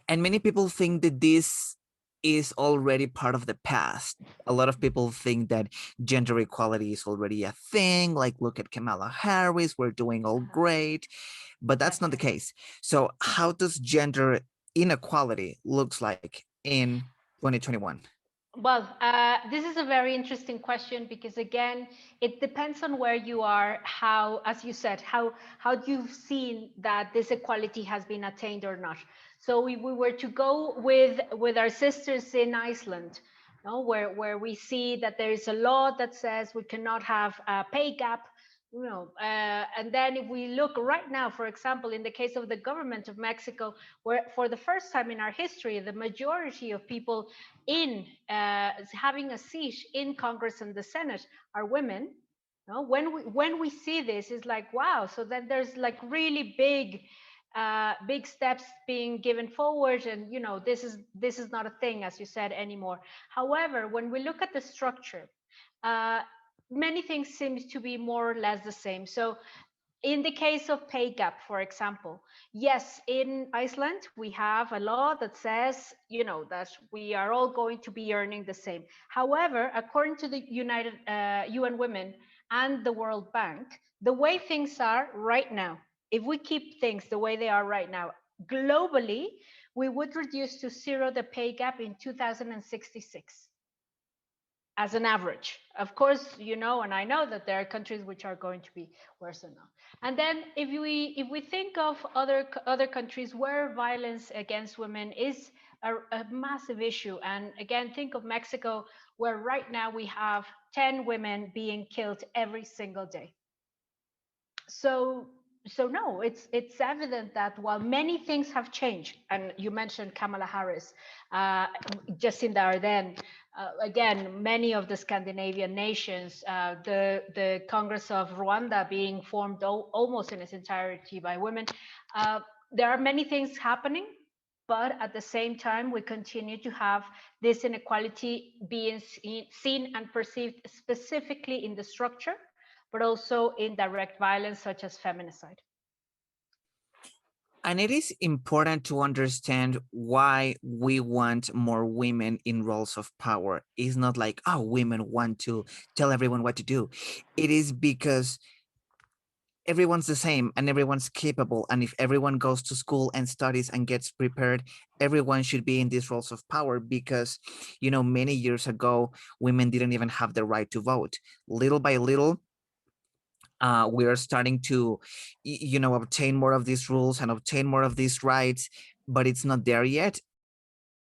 And many people think that this is already part of the past. A lot of people think that gender equality is already a thing. Like, look at Kamala Harris, we're doing all great, but that's not the Definitely. case. So how does gender inequality looks like in 2021? Well, this is a very interesting question because again, it depends on where you are, how, as you said, how you've seen that this equality has been attained or not. So if we were to go with our sisters in Iceland, no, where we see that there is a law that says we cannot have a pay gap, and then if we look right now, for example, in the case of the government of Mexico, where for the first time in our history, the majority of people in having a seat in Congress and the Senate are women. No, when we see this, it's like wow. So then there's like really big steps being given forward, and this is not a thing, as you said, anymore. However, when we look at the structure, uh, many things seem to be more or less the same. So in the case of pay gap, for example, yes, in Iceland, we have a law that says, that we are all going to be earning the same. However, according to the United UN Women and the World Bank, the way things are right now, if we keep things the way they are right now, globally, we would reduce to zero the pay gap in 2066 as an average. Of course, and I know that there are countries which are going to be worse than now. And then if we think of other countries where violence against women is a massive issue, and again, think of Mexico, where right now we have 10 women being killed every single day. So no, it's evident that while many things have changed, and you mentioned Kamala Harris, Jacinda Ardern, again, many of the Scandinavian nations, the Congress of Rwanda being formed almost in its entirety by women. Uh, there are many things happening, but at the same time, we continue to have this inequality being seen and perceived specifically in the structure, but also in direct violence such as feminicide. And it is important to understand why we want more women in roles of power. It's not like, oh, women want to tell everyone what to do. It is because everyone's the same and everyone's capable. And if everyone goes to school and studies and gets prepared, everyone should be in these roles of power because, many years ago, women didn't even have the right to vote. Little by little, we are starting to, obtain more of these rules and obtain more of these rights, but it's not there yet.